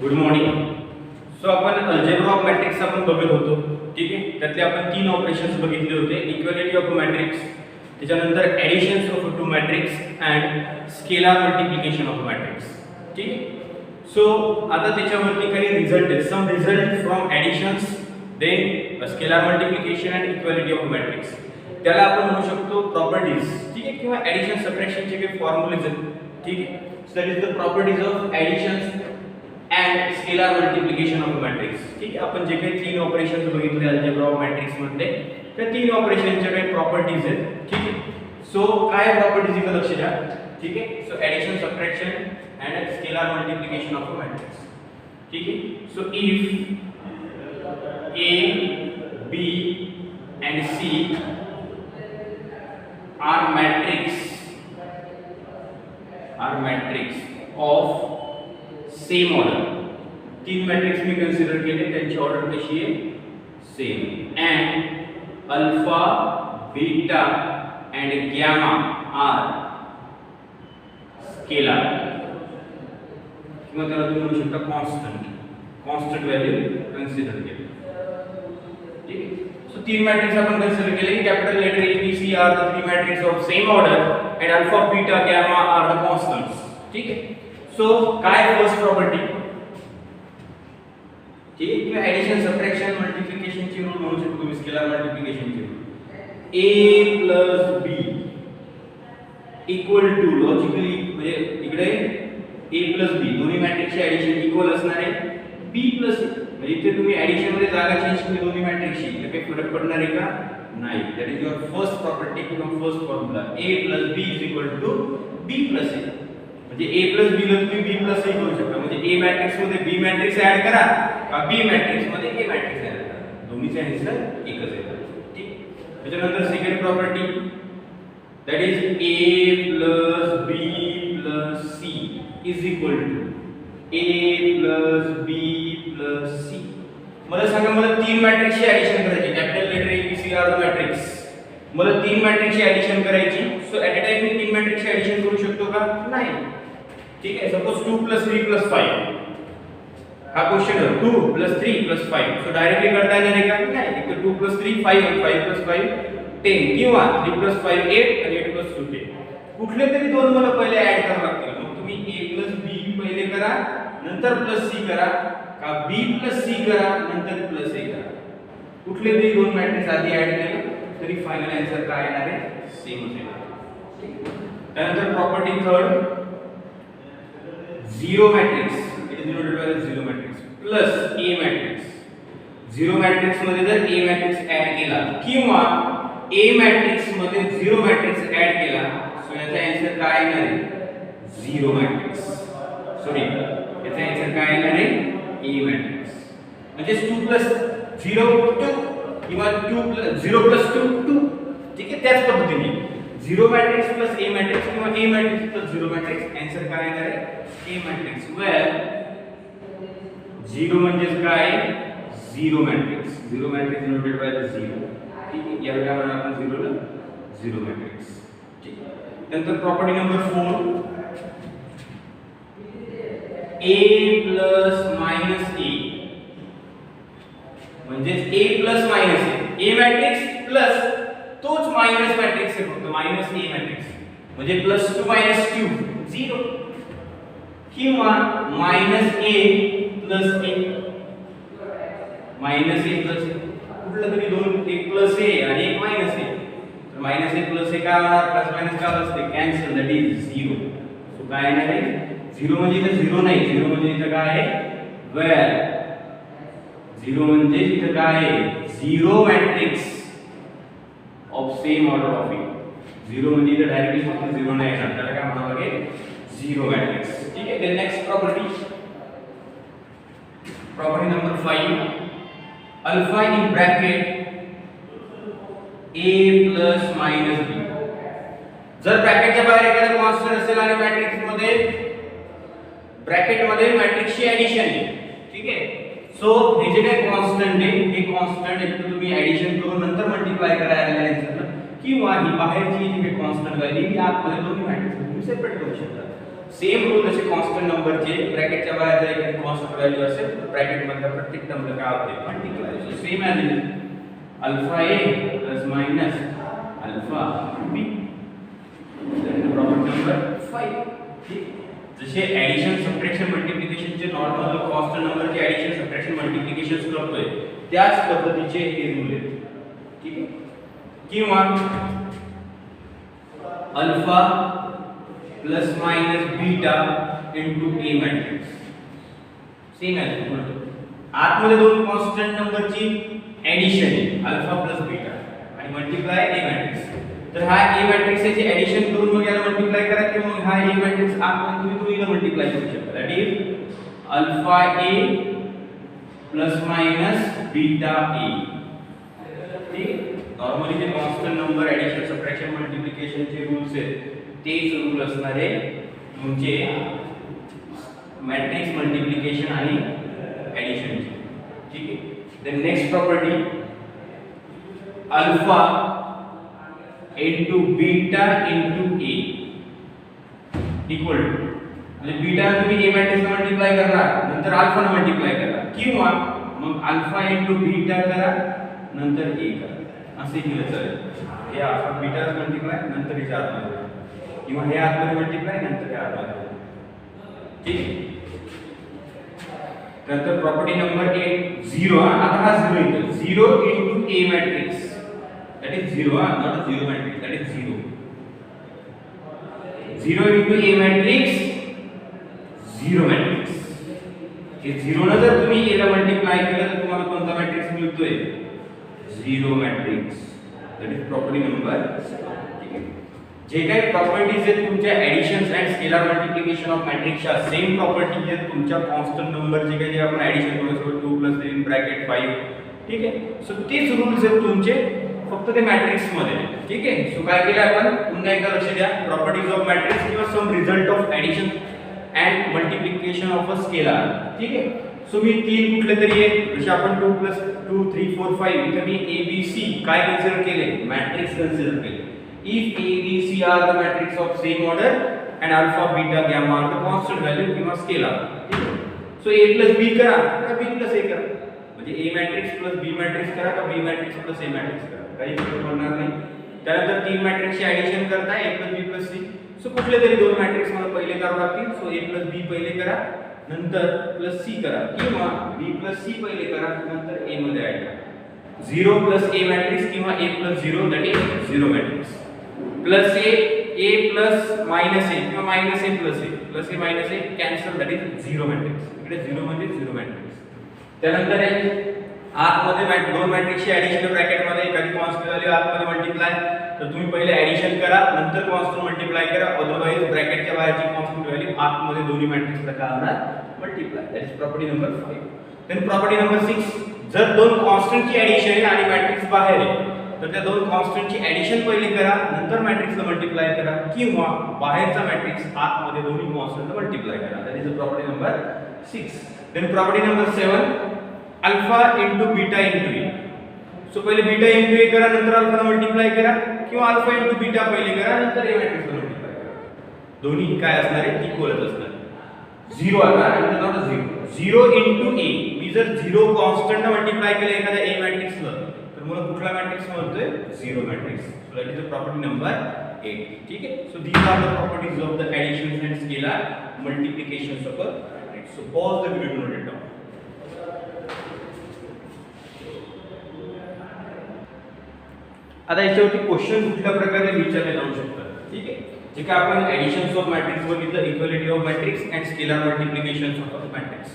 Good morning. So आपण algebra of matrix आपण बघत होतो. ठीक आहे, त्यातले आपण तीन ऑपरेशन्स बघितले होते. इक्वालिटी ऑफ मॅट्रिक्स, त्याच्यानंतर additions of two matrix and scalar multiplication of matrix. ठीक आहे. सो आता त्याच्यावरती काही रिझल्ट आहेत. Some result from additions, then scalar multiplication and equality of matrix. त्याला आपण म्हणू शकतो प्रॉपर्टीज. ठीक आहे, किंवा ॲडिशन सबट्रॅक्शनचे काही फॉर्म्युलेज आहेत. ठीक आहे. So that is the properties of additions and scalar multiplication of matrix. ठीक आहे, आपण जे काही तीन ऑपरेशन्स बघितले अल्जेब्रा ऑफ मॅट्रिक्स मध्ये, त्या तीन ऑपरेशनच्या काही प्रॉपर्टीज आहेत. ठीक आहे. सो काय प्रॉपर्टीज इथे लक्ष द्या. ठीक आहे. So addition subtraction and scalar multiplication of matrix. ठीक आहे. So if A, B and C are matrix of same order. तीन मॅट्रिक्स मी कन्सिडर केले, त्यांची ऑर्डर कशी आहे? Same. And alpha, beta and gamma are scalar, किंवा त्याला तुम्ही म्हणू शकता कॉन्स्टंट व्हॅल्यू कन्सिडर केले. ठीक आहे. सो तीन मॅट्रिक्स आपण कन्सिडर केले. Capital letter A B C are the three matrix of same order and alpha, beta, gamma are the constants. ठीक आहे. सो काय फर्स्ट प्रॉपर्टी? ठीक आहे, किंवा ॲडिशन सबट्रॅक्शन मल्टिप्लिकेशन ची रूल म्हणू शकतो तुम्ही, स्केलार मल्टिप्लिकेशन ची rule. a plus b equal to, logically म्हणजे इकडे a प्लस b दोन्ही मॅट्रिक्सचे ॲडिशन इक्वल असणार आहे b प्लस a. म्हणजे इथे तुम्ही ॲडिशन मध्ये जागा चेंज केली दोन्ही मॅट्रिक्सची, तर काही फरक पडणार आहे का? नाही. That is your first property किंवा first formula. a plus b is equal to b plus a. म्हणजे a प्लस b ला तुम्ही b प्लस a करू शकता. म्हणजे a मॅट्रिक्स मध्ये b मॅट्रिक्स ऍड करा का b मॅट्रिक्स मध्ये a मॅट्रिक्स ऍड करा, दोन्हीचे आन्सर एकच आहे. ठीक. त्याच्यानंतर second property, that is a plus b plus c is equal to a plus b plus c. मला सांगा, मला तीन मॅट्रिक्सची ॲडिशन करायची. Capital letter a b c are the matrix. मला तीन मॅट्रिक्सची ॲडिशन करायची. सो ॲट अ टाइम मी तीन मॅट्रिक्सची ॲडिशन करू शकतो का? नाही. ठीक आहे. सपोज 2 प्लस 3 प्लस 5 हा क्वेश्चन आहे. 2 प्लस 3 प्लस 5. सो डायरेक्टली करता येणार आहे का? नाही. एक तर 2 प्लस 3 5 आणि 5 प्लस 5 10, किंवा 3 प्लस 5 8 आणि 8 प्लस 2 10. कुठले तरी दोन मला पहिले ऍड करावे लागतील. मग तुम्ही a प्लस b पहिले करा, नंतर प्लस c करा, का b प्लस c करा, नंतर प्लस a करा. कुठले तरी दोन मॅट्रिक्स आधी ऍड केले तरी फायनल आन्सर काय येणार आहे? सेम असेल. त्यानंतर property third, zero matrix it is denoted by zero matrix plus A matrix. Zero matrix मध्ये जर ए मॅट्रिक्स ऍड केला किंवा ए मॅट्रिक्स मध्ये झिरो मॅट्रिक्स ऍड केला, सो याचा आन्सर काय येणार आहे? Zero matrix. सॉरी, याचा आन्सर काय येणार आहे? A matrix. म्हणजे 2 प्लस 0 2 किंवा 2 प्लस 0 प्लस 2 2. ठीक आहे. त्याच पद्धतीने zero matrix plus A matrix किंवा A matrix plus zero matrix, answer काय येणार आहे? A matrix. वेअर झिरो म्हणजे काय? Zero matrix. Zero matrix denoted by the zero. ठीक आहे. या वेळेला आपण झिरोला झिरो मॅट्रिक्स. ठीक आहे. नंतर property number 4, a plus minus a म्हणजे a plus minus a. a matrix plus तोच मायनस मॅट्रिक्स आहे, फक्त मायनस a मॅट्रिक्स. म्हणजे प्लस 2 मायनस 2 0, किंवा minus a plus a. Minus a plus a कुठलं तरी दोन, एक प्लस a आणि एक मायनस a. तर मायनस a प्लस a काय होणार? प्लस मायनस काय असते? कॅन्सल. That is 0. सो काय येणार आहे? 0 म्हणजे इथे 0 नाही. 0 म्हणजे इथे काय आहे? वेअर 0 म्हणजे इथे काय आहे? Zero matrix of same order of A. 0 म्हणजे इथे डायरेक्टली फक्त 0 नाही येणार, त्याला काय म्हणावं लागेल? Zero matrix. ठीक आहे. Then next property, property number 5, alpha in bracket a plus minus b. जर ब्रॅकेटच्या बाहेर एखादा कॉन्स्टंट असेल आणि मॅट्रिक्स मध्ये ब्रॅकेट मध्ये मॅट्रिक्सची ॲडिशन आहे. ठीक आहे. सो हे जे काही कॉन्स्टंट आहे, हे कॉन्स्टंट एक तर तुम्ही ॲडिशन करून नंतर मल्टिप्लाय करायला आन्सर, किंवा ही बाहेरची जी काही कॉन्स्टंट व्हॅल्यू ही आतमध्ये दोन्ही मॅट्रिक्स तुम्ही सेपरेट करू शकता. सेम रूल जसे कॉन्स्टंट नंबरचे ब्रॅकेटच्या बाहेर जर एखादी कॉन्स्टंट व्हॅल्यू असेल तर ब्रॅकेट मधल्या प्रत्येक टर्मला काय होते multiply. So same as it alpha A plus minus alpha B. Property number 5. ठीक. जसे ऍडिशन सबट्रॅक्शन मल्टिप्लिकेशनचे नॉर्मल कॉन्स्टंट नंबरचे ऍडिशन सबट्रॅक्शन मल्टिप्लिकेशन करतोय त्याच पद्धतीचे हे रूल आहेत. ठीक आहे. किंवा alpha plus minus beta into A matrix. Same आहे म्हणतो आतमध्ये दोन कॉन्स्टंट नंबरची ऍडिशन आहे अल्फा प्लस बीटा आणि मल्टिप्लाय ए मॅट्रिक्स. तर हा ए मॅट्रिक्स याची ऍडिशन करून मग याला मल्टिप्लाय करा किंवा मग हा ए मॅट्रिक्स आतमध्ये तुम्ही याला मल्टिप्लाय करू शकता. That is alpha A plus minus beta A. ठीक. नॉर्मली जे constant number addition subtraction multiplication चे रूल्स आहेत तेच रूल असणारे तुमचे मॅट्रिक्स मल्टिप्लिकेशन आणि ऍडिशन चे. ठीक आहे. Then next property alpha into beta into a equal to म्हणजे बीटा तुम्ही a मॅट्रिक्स मल्टिप्लाय करणार नंतर अल्फा ने मल्टिप्लाय करा किंवा मग अल्फा into बीटा करा नंतर a करा असे केलं चालेल. हे अल्फा बीटा मल्टिप्लाय नंतर याच्या आतमध्ये किंवा हे आतमध्ये मल्टिप्लाय नंतर हे आतमध्ये. ठीक. नंतर प्रॉपर्टी नंबर 8 0. आता हा 0 येतो 0 into a matrix. That is 0, not a 0 matrix. That is 0. 0 into A matrix, 0 matrix. हे 0 ने जर तुम्ही A ला मल्टिप्लाय केलं तर तुम्हाला कोणता मॅट्रिक्स मिळतोय? 0 matrix. That is property number. ठीक आहे. जे काही प्रॉपर्टीज आहेत तुमच्या ऍडिशन्स अँड स्केलर मल्टिप्लिकेशन ऑफ मॅट्रिक्सच्या सेम प्रॉपर्टीज आहेत तुमच्या कॉन्स्टंट नंबरचे काही जे आपण ऍडिशन करू 2 + 3 ब्रॅकेट 5. ठीक आहे. सो तेच रूल्स आहेत तुमचे फक्त ते मॅट्रिक्स मध्ये. ठीक आहे. सो काय केलं आपण पुन्हा एकदा लक्ष द्या प्रॉपर्टीज ऑफ मॅट्रिक्स किंवा some result of addition and multiplication of a scalar. ठीक आहे. सो मी तीन कुठले तरी एक जसे आपण 2 + 2 3 4 5 इथे मी ए बी सी काय कन्सिडर केले मॅट्रिक्स कन्सिडर केले. If A B C are the matrix of same order and alpha beta gamma are the constant value किंवा स्केलर. ठीक आहे. सो ए + बी करा का बी + ए करा म्हणजे A matrix plus B matrix करा का B matrix plus A matrix करा काही फरक पडणार नाही. त्यानंतर तीन मॅट्रिक्सचे ऍडिशन करता a + b + c. सो कुठले तरी दोन मॅट्रिक्स मला पहिले करावे लागतील. सो a + b पहिले करा नंतर +c करा किंवा b + c पहिले करा नंतर a मध्ये ऍड करा. 0 + a मॅट्रिक्स किंवा a + 0 that is 0 matrix plus a a + -a किंवा -a + a + a cancel that is 0 matrix. इकडे 0 म्हणजे 0 मॅट्रिक्स. त्यानंतर आहे आतमध्ये दोन मॅट्रिक्सची ऍडिशन ब्रॅकेट मध्ये एखादी कॉन्स्टंट व्हॅल्यू आतमध्ये मल्टिप्लाय तर तुम्ही पहिले ऍडिशन करा नंतर कॉन्स्टंट मल्टिप्लाय करा. अदरवाइज ब्रॅकेटच्या बाहेरची कॉन्स्टंट व्हॅल्यू आतमध्ये दोन्ही मॅट्रिक्सला काय होणार multiply. That is property number 5. Then property number 6 जर दोन कॉन्स्टंटची ऍडिशन आहे आणि मॅट्रिक्स बाहेर आहे तर त्या दोन कॉन्स्टंटची ऍडिशन पहिले करा नंतर मॅट्रिक्सला मल्टिप्लाय करा किंवा बाहेरचा मॅट्रिक्स आतमध्ये दोन्ही कॉन्स्टंटला मल्टिप्लाय करा. That is property number 6. Then property number 7 alpha into beta into a. सो पहिले बीटा into a करा नंतर अल्फा ने मल्टिप्लाय करा किंवा अल्फा into बीटा पहिले करा नंतर a मॅट्रिक्स ने मल्टिप्लाय करा. दोन्ही काय असणार आहे इक्वलच असणार. 0 आला नंतर नॉट 0. 0 into a मी जर 0 कॉन्स्टंट ने मल्टिप्लाय केलं एखाद्या a मॅट्रिक्सला तर मला कुठला मॅट्रिक्स मिळतोय 0 matrix. So that is the property number 8. ठीक आहे. So these are the properties of the addition and scalar multiplications of a matrix. So pause the video to note it down. आता याच्यावरती question कुठल्या प्रकारे विचारले जाऊ शकतात. ठीक आहे. जे काय आपण ऍडिशन्स ऑफ मॅट्रिक्स बघितलं equality of matrix and scalar multiplications of matrix.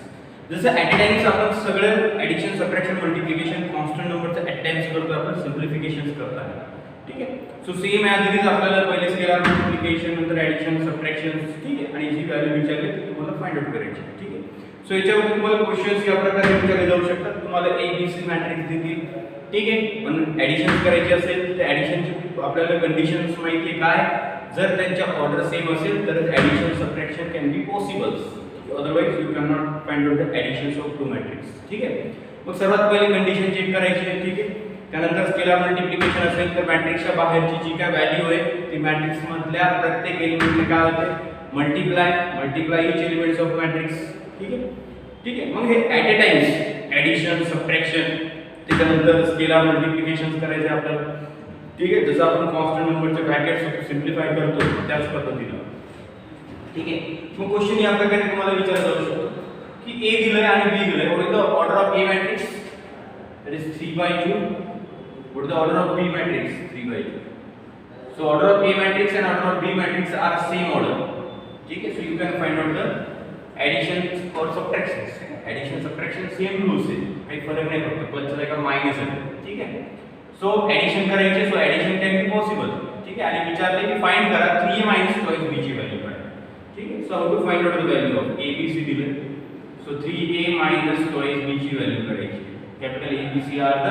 जसं ॲट टाइम्स आपण सगळं ऍडिशन सबट्रॅक्शन मल्टिप्लिकेशन कॉन्स्टंट नंबरचं ॲट टाइम्स करतो आपण सिम्प्लिफिकेशन्स करताना. ठीक आहे. So same as it is आपल्याला पहिले स्केलर मल्टिप्लिकेशन नंतर ऍडिशन सबट्रॅक्शन ठीक आहे आणि जी व्हॅल्यू विचारली ती तुम्हाला फाइंड आउट करायची. ठीक आहे. सो याच्यावर तुम्हाला क्वेश्चन्स या प्रकारे विचारले जाऊ शकतात. तुम्हाला ए बी सी मॅट्रिक्स देतील. ठीक आहे. पण ऍडिशन करायची असेल तर ऍडिशनची आपल्याला कंडिशन्स माहिती आहे काय जर त्यांच्या ऑर्डर सेम असेल तर addition subtraction can be possible. Otherwise you can not find out the additions of two matrix. ठीक आहे. मग सर्वात पहिले कंडिशन चेक करायची आहे. ठीक आहे. त्यानंतर स्केलर मल्टिप्लिकेशन असेल तर मॅट्रिक्सच्या बाहेरची जी काय व्हॅल्यू आहे ती मॅट्रिक्स मधल्या प्रत्येक एलिमेंटला काय होते multiply each elements of matrix. ठीक आहे. मग हे at a times addition, subtraction, त्याच्यानंतर स्केलर मल्टिप्लिकेशन करायचे आपल्याला. ठीक आहे. जसं आपण कॉन्स्टंट नंबरचे ब्रॅकेट्स सिम्प्लिफाय करतो त्याच पद्धतीनं. ठीक आहे. मग क्वेश्चन या प्रकारे तुम्हाला विचारला जाऊ शकतो की A दिलंय आणि B दिलंय. What is the order of A matrix? That is 3/2. What is the order of B matrix? 3/2. So order of A matrix and order of B matrix are same order. ठीक है. So you can find out the addition or subtractions. Addition subtraction same rules है. काही फरक नाही, फक्त प्लसच्या जागा minus आहे. ठीक आहे. सो ऍडिशन करायचे. So addition can be possible. ठीक आहे. आणि विचारले की फाइंड करा 3A minus 2B ची व्हॅल्यू काय. ठीक आहे. So how to find out the value of A B C दिले. सो 3A minus 2B ची व्हॅल्यू करायची. Capital A B C are the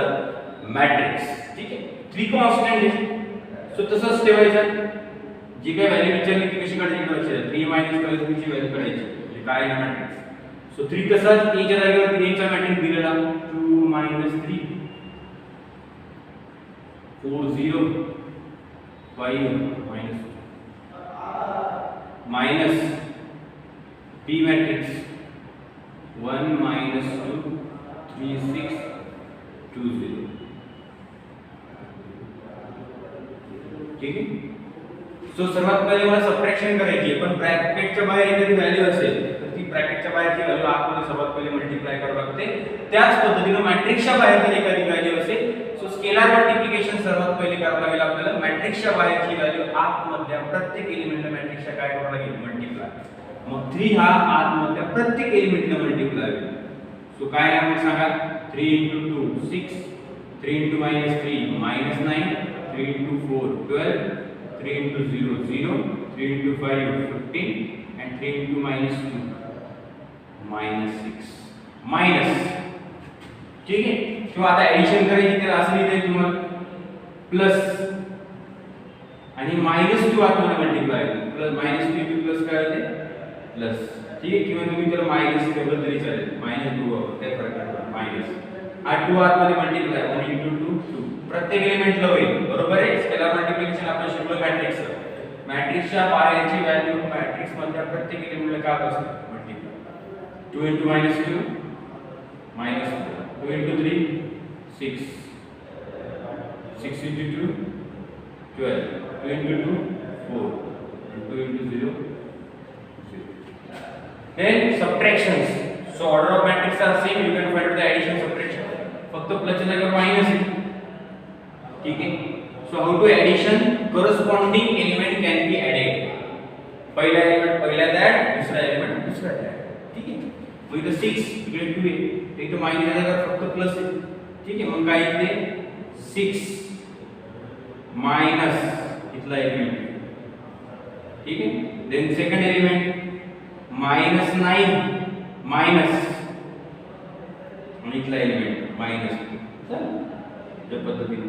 matrix. ठीक आहे. 3 कॉन्स्टंट आहे. सो तसंच ठेवायचं. जी काय व्हॅल्यू विचारली ती कशी काढायची लक्षात. 3 minus 2B ची व्हॅल्यू काढायची. म्हणजे काय आहे मॅट्रिक्स. सो 3 तसाच A च्या जागेवर A चा मॅट्रिक्स दिलेला 2 minus 3 4 0 5 minus minus B matrix 1 minus 2 3 6 2 0. ठीक आहे. सो सर्वात पहिले मला सबट्रॅक्शन करायची आहे, पण ब्रॅकेटच्या बाहेर एखादी व्हॅल्यू असेल तर ती ब्रॅकेटच्या बाहेरची व्हॅल्यू आतमध्ये सर्वात पहिले मल्टिप्लाय करावी लागते. त्याच पद्धतीने मॅट्रिक्सच्या बाहेर जर एखादी व्हॅल्यू असेल सो स्केलर मल्टिप्लिकेशन सर्वात पहिले करावं लागेल आपल्याला. मॅट्रिक्सच्या बाहेरची व्हॅल्यू आतमधल्या प्रत्येक एलिमेंटला मॅट्रिक्सच्या काय करावं लागेल मल्टिप्लाय. मग 3 हा आतमधल्या प्रत्येक एलिमेंटला मल्टिप्लाय होईल. सो काय आहे मग सांगा. 3 * 2 6 3 * -3 -9 3 * 4 12 3 * 0 0 3 * 5 15 and 3 * -2 -6 माइनस. ठीक आहे. किंवा आता ऍडिशन करायची तर असं लिहिता येईल तुम्हाला प्लस आणि -2 आतमध्ये मल्टिप्लाय प्लस -2 प्लस काय होते प्लस. ठीक आहे. किंवा तुम्ही त्याला मायनस ठेवलं तरी चालेल. -2 काय फरक नाही. मायनस हा 2 आतमध्ये मल्टिप्लाय 1 * 2 2 प्रत्येक एलिमेंटला होईल. बरोबर आहे. स्केलर मल्टिप्लिकेशन आपण शिकलो मॅट्रिक्स. मॅट्रिक्सच्या बाहेरची व्हॅल्यू मॅट्रिक्स मधल्या प्रत्येक एलिमेंटला काय असते multiply. 2 * -2 -2 2 * 3 6 6 * 2 12 2 * 2 4 2 * 0 0. Then subtractions. So order of matrix are same. You can find the addition subtraction. फक्त प्लसच्या जागेवर मायनस आहे. ठीक आहे. So how to addition corresponding element can be added. पहिला एलिमेंट पहिल्यात ऍड, दुसरा एलिमेंट दुसऱ्यात ऍड. ठीक आहे. मग इथे 6 इकडे 2 आहे. इथे मायनस जागेवर फक्त प्लस आहे. ठीक आहे. मग काय इथे 6 मायनस इथला एलिमेंट. ठीक आहे. देन सेकंड एलिमेंट -9 मायनस आणि इथला एलिमेंट मायनस. या पद्धतीने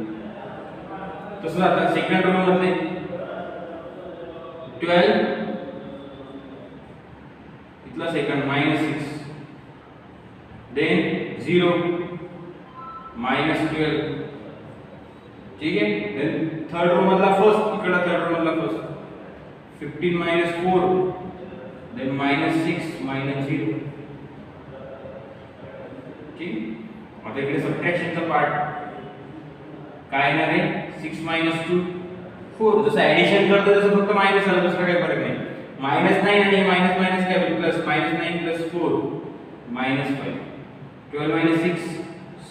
तसं आता सेकंड रो मध्ये 12 इथला सेकंड -6 देन 0 -12. ठीक आहे. देन थर्ड रो मधला फर्स्ट इकडे थर्ड रो मधला फर्स्ट 15 - 4 देन -6 -0. ठीक. आता इकडे सबट्रॅक्शनचा पार्ट काय येणार आहे 6 - 2 4. जसं ऍडिशन करतो तसं फक्त मायनस आलं, दुसरा काही फरक नाही. -9 आणि मायनस काय होईल plus. -9 + 4 -5 12 - 6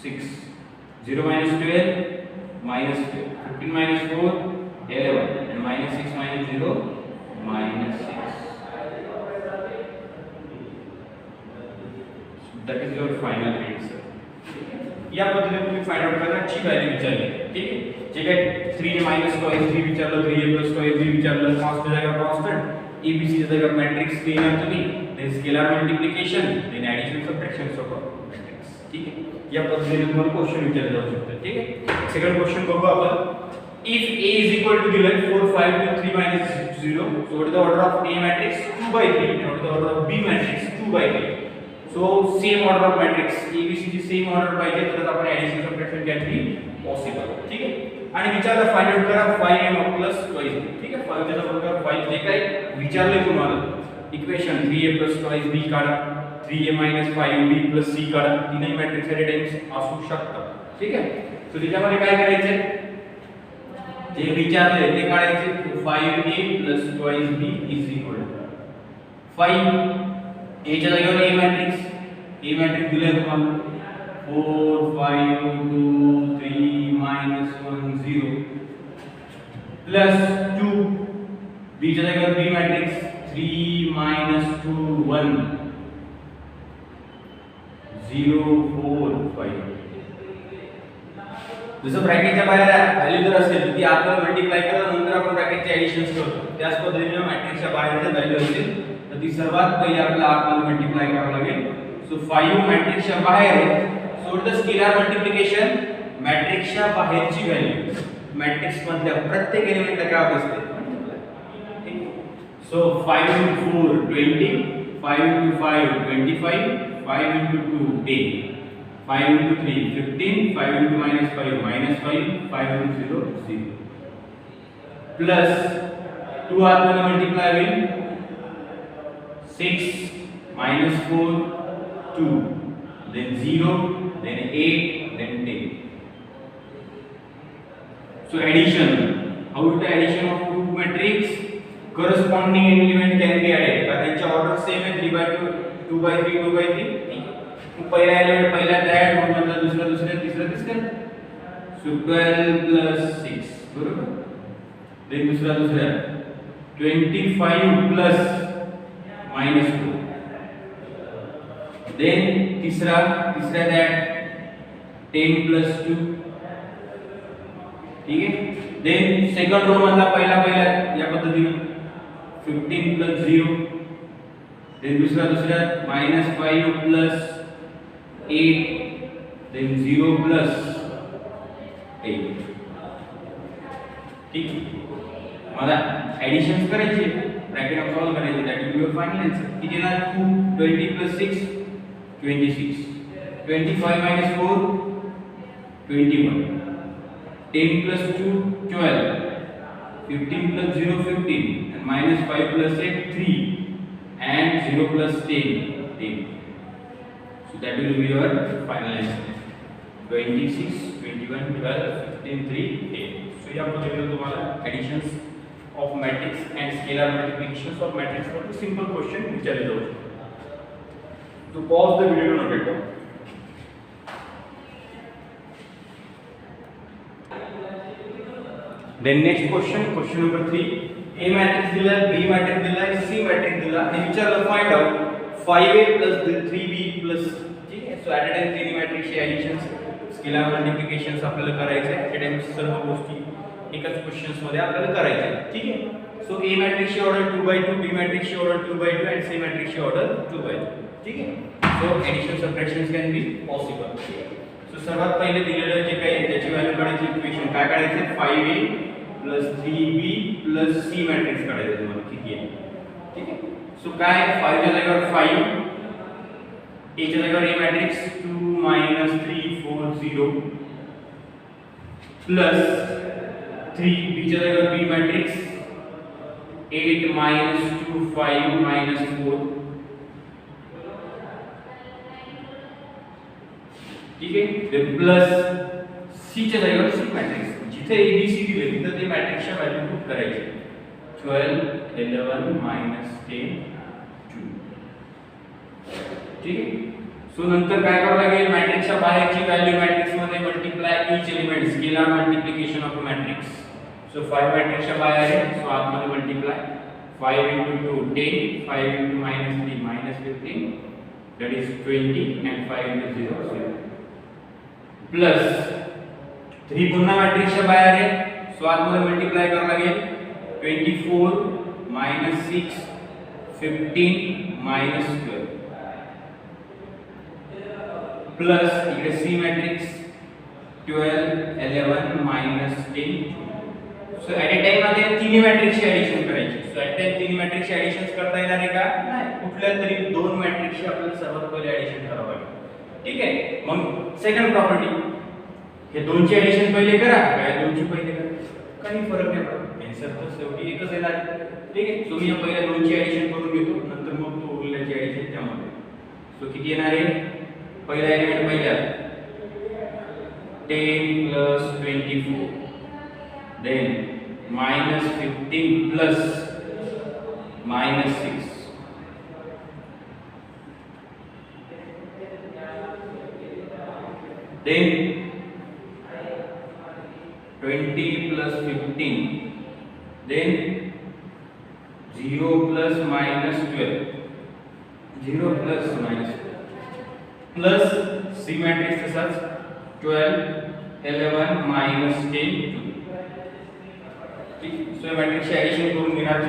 6 0 - 12 -12 15 - 4 11 and -6 - 0 -6. That is your final answer. या पद्धतीने तुम्ही फाइंड आउट करा ची व्हॅल्यू विचारली. ठीक आहे. जे काय 3 - 2b विचारलं 3a + 2ab विचारलं कॉन्स्टंट जागा कॉन्स्टंट abc च्या जागा मॅट्रिक्स लिहिणार तुम्ही. Then scalar multiplication then addition subtraction of matrix. ठीक आहे. या पद्धतीने तुम्हाला क्वेश्चन विचारले जाऊ शकतात. ठीक आहे. सेकंड क्वेश्चन बघू आपण. if a is equal to given 4 5 2 3 - 0, so what is the order of a matrix 2/3 and what is the order of b matrix 2/3. So same order of matrix abc ची same order पाहिजे तर आपण addition subtraction can be possible. ठीक आहे. आणि विचारलं find out करा 5m plus 2b. ठीक आहे, 5 चा प्रकार 5 जे काय विचारले तुम्हाला इक्वेशन 3a प्लस 2b काढा, 3a minus 5b plus c काढा. तीनही मॅट्रिक्स ॲट टाइम्स असू शकतात. ठीक आहे, सो त्याच्यामध्ये काय करायचे, जे विचारले ते काढायचे. 5a plus 2b is equal to 5 a च्या जागेवर a मॅट्रिक्स दिले तुम्हाला 4 5 2 3 minus 1 0 plus 2 b च्या जागेवर b मॅट्रिक्स 3 minus 2 1 0 4 5. जसं ब्रॅकेटच्या बाहेर व्हॅल्यू जर असेल ती आपण मल्टिप्लाय करा, नंतर आपण ब्रॅकेटचे ऍडिशन्स करतो. त्याच पद्धतीने मॅट्रिक्सच्या बाहेर जर व्हॅल्यू असेल तर ती सर्वात पहिले आपल्याला आतमध्ये मल्टिप्लाय करावं लागेल. सो 5 मॅट्रिक्सच्या बाहेर आहे, सो द स्केलर मल्टिप्लिकेशन मॅट्रिक्सच्या बाहेरची व्हॅल्यू मॅट्रिक्स मधल्या प्रत्येक एलिमेंटला काय होत असते. ठीक, so 5 into 4 20, 5 into 5 25, 5 into 2 10, 5 into 3 15, 5 into minus 5 minus 5, 5 into 0 0 plus 2 आतमध्ये मल्टिप्लाय होईल 6 minus 4 2 then 0 then 8 then 10. So addition, how is the addition of two matrix? Corresponding element can be added. कारण त्यांच्या ऑर्डर सेम आहे 3 by 2 2 by 3 2 by 3. मग पहिला element पहिल्यात add, मग नंतर दुसरा तिसरा. सो 12 plus 6 बरोबर. देन दुसरा 25 plus minus 2. देन तिसरा दैट 10 plus 2. ठीक आहे, देन सेकंड रो मधला पहिला या पद्धतीने 15 plus 0. देन दुसरा -5 plus 8. Then 0 plus 8. ठीक, मला ऍडिशन्स करायचे, ब्रॅकेट ऑफ सॉल्व करायचे. That will be your final answer. किती येणार 20 plus 6 26, 25 minus 4 21, 10 plus 2 12, 15 plus 0 15, and minus 5 plus 8 3, and 0 plus 10 10. So that will be your final answer. 26 21 12 15 3 10. So या पद्धतीने तुम्हाला additions of matrix and scalar multiplications of matrix for a simple question विचारले जाऊ शकते. So pause the video and note it down. Then next question number 3. A matrix दिला, B matrix दिला, C matrix दिला आणि विचारलं find out 5a plus 3b plus. ठीक आहे, so at a time तिन्ही matrix चे additions scalar multiplications आपल्याला करायचे आहे. at a time सर्व गोष्टी एकाच क्वेश्चन्स मध्ये आपल्याला करायचे आहे. ठीक आहे, सो A matrix ची ऑर्डर 2 by 2, B matrix ची order 2 by 2 and C matrix ची ऑर्डर 2 by 2. ठीक आहे, so addition subtractions can be possible. So सर्वात पहिले दिलेलं जे काही त्याची व्हॅल्यू काढायची, इक्वेशन काय काढायचे 5a plus 3b plus c matrix काढायचं तुम्हाला. किती आहे, ठीक आहे. सो काय 5 च्या जागेवर 5, a च्या जागेवर a matrix 2 minus 3 4 0 plus 3 b च्या जागेवर b मॅट्रिक्स 8 minus 2 5 minus 4. ठीक आहे, then प्लस c च्या जागेवर c मॅट्रिक्स जिथे a b c दिले तिथे ते मॅट्रिक्सच्या व्हॅल्यू पुट करायचे. 12 11 -10 2. ठीक आहे, सो नंतर काय करावं लागेल, मॅट्रिक्सच्या बाहेरची व्हॅल्यू मॅट्रिक्स मध्ये multiply each element, scalar multiplication of matrix. So 5 मॅट्रिक्सच्या बाहेर आहे, सो आतमध्ये multiply 5 into 2 10, 5 into -3 -15, that is 20, and 5 into 0 0. Plus 3 पुन्हा मॅट्रिक्सच्या बाहेर आहे, सो आतमध्ये मल्टिप्लाय करावं लागेल 24 -6 15 -12 प्लस इकडे C matrix 12 11 -10. So at a time मध्ये तिन्ही मॅट्रिक्सची ऍडिशन करायची. सो ॲट टाइम तिन्ही मॅट्रिक्सची ऍडिशन्स करता येणार आहे का? नाही, कुठल्या तरी दोन मॅट्रिक्सची आपल्याला सर्वात पहिले ऍडिशन करावं लागेल. ठीक आहे, मग सेकंड प्रॉपर्टी हे दोनचे ऍडिशन पहिले करा काय दोनचे पहिले करा काही फरक नाही पडत आन्सर तर शेवटी एकच येणार ठीक आहे. सो मी पहिल्या दोनचे ऍडिशन करून घेतो नंतर मग तो उरलेल्याचे ऍडिशन त्यामध्ये. सो किती येणार आहे पहिला एलिमेंट पहिला 10 plus 24 then minus 15 plus minus 6 then 20 plus 15 then 0 plus minus 12 0 plus minus 12 plus C matrix तसाच 12 11 minus 10 2 ठीक. सो या मॅट्रिक्सचे ऍडिशन करून घेणार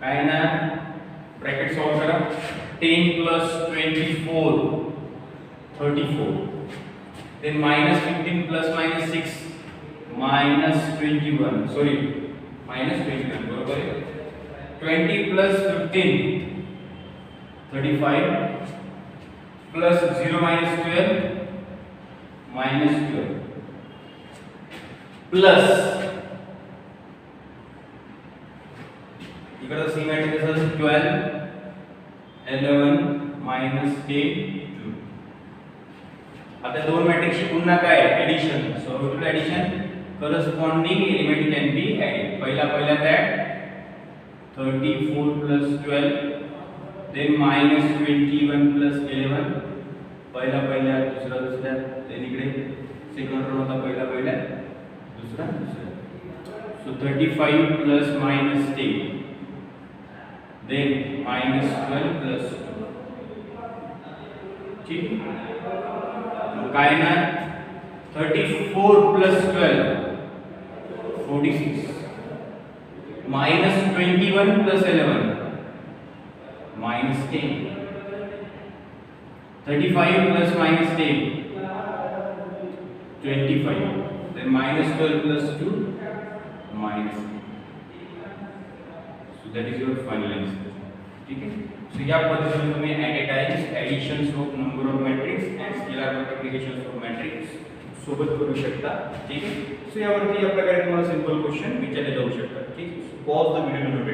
काय ना ब्रॅकेट सॉल्व करा 10 plus 24 34 then minus 15 plus minus 6 minus 21 sorry minus 21 बरोबर आहे 20 plus 15 35 plus 0 minus 12 minus 12 plus इकडे सी मॅट्रिक्स असेल 12 11 minus 10 2. आता दोन मॅट्रिक्सची पुन्हा काय addition so to addition corresponding element can be added पहिला that 34 plus 12 then minus 21 plus 11 पहिला दुसरा then इकडे सेकंड रो होता पहिला दुसरा so 35 plus minus 10 then minus 12 plus 2 ठीक काय ना 34 plus 12 46 minus 21 plus 11 minus 10 35 plus minus 10 25 then minus 12 plus 2 minus 10. So that is your final answer. ठीक है. So या पद्धतीने तुम्ही at a times additions of number of matrix and scalar multiplications of matrix सोबत करू शकता ठीक आहे. सो यावरती या प्रकारे तुम्हाला सिंपल क्वेश्चन विचारले जाऊ शकतात ठीक. Pause the video note